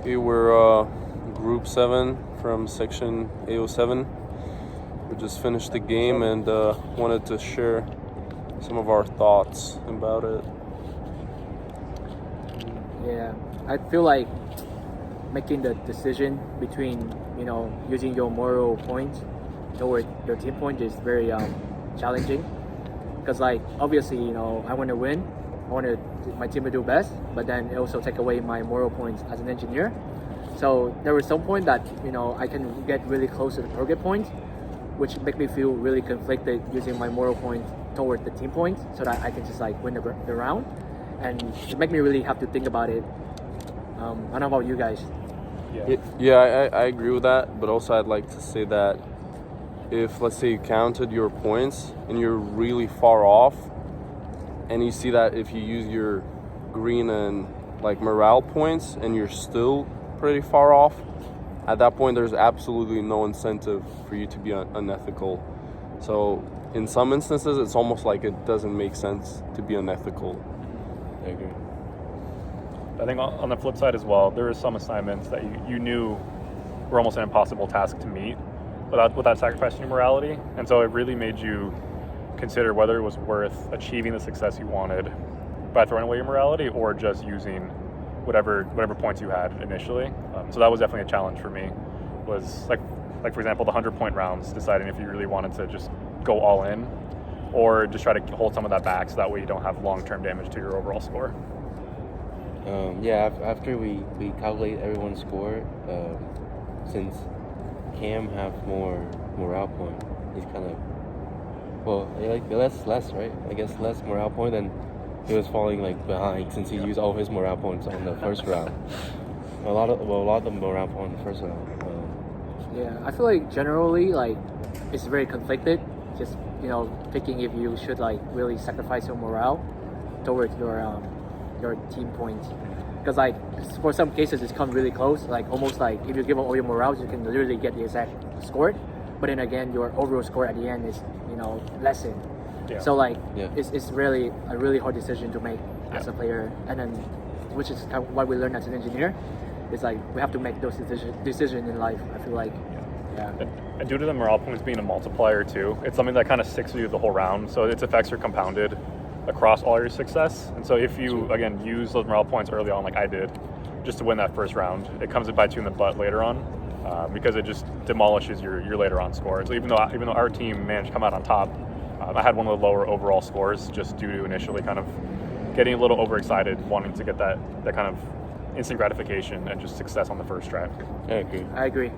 Okay, we're Group 7 from Section A07. We just finished the game and wanted to share some of our thoughts about it. Yeah, I feel like making the decision between, using your moral points toward your team point is very challenging. Because, obviously, I want to win. I want my team to do best, but then it also take away my moral points as an engineer. So there was some point that, I can get really close to the target point, which make me feel really conflicted using my moral points toward the team point so that I can just win the round. And it make me really have to think about it. I don't know about you guys. Yeah, I agree with that, but also I'd like to say that if, let's say, you counted your points and you're really far off, and you see that if you use your green and morale points and you're still pretty far off, at that point there's absolutely no incentive for you to be unethical. So in some instances it's almost like it doesn't make sense to be unethical. I agree. I think on the flip side as well, there are some assignments that you knew were almost an impossible task to meet without sacrificing your morality, and so it really made you consider whether it was worth achieving the success you wanted by throwing away your morality or just using whatever points you had initially. So that was definitely a challenge for me. Was like for example, the 100-point rounds, deciding if you really wanted to just go all in or just try to hold some of that back so that way you don't have long-term damage to your overall score. After we calculate everyone's score, since Cam have more morale point, he's kind of less, right? I guess less morale point, and he was falling behind since he used all his morale points on the first round. A lot of the morale point in the first round. Yeah, I feel like generally it's very conflicted. Just thinking if you should really sacrifice your morale towards your team points, because for some cases it's come really close. Almost if you give up all your morale, you can literally get the exact score. But then again, your overall score at the end is lessened. Yeah. So it's really a really hard decision to make as a player, and then which is kind of what we learn as an engineer. It's we have to make those decisions in life. I feel like. Yeah. And due to the morale points being a multiplier too, it's something that kind of sticks with you the whole round. So its effects are compounded across all your success. And so if you again use those morale points early on, like I did, just to win that first round, it comes to bite you in the butt later on, because it just demolishes your later on score. So even though our team managed to come out on top, I had one of the lower overall scores just due to initially kind of getting a little overexcited, wanting to get that kind of instant gratification and just success on the first try. I agree. I agree.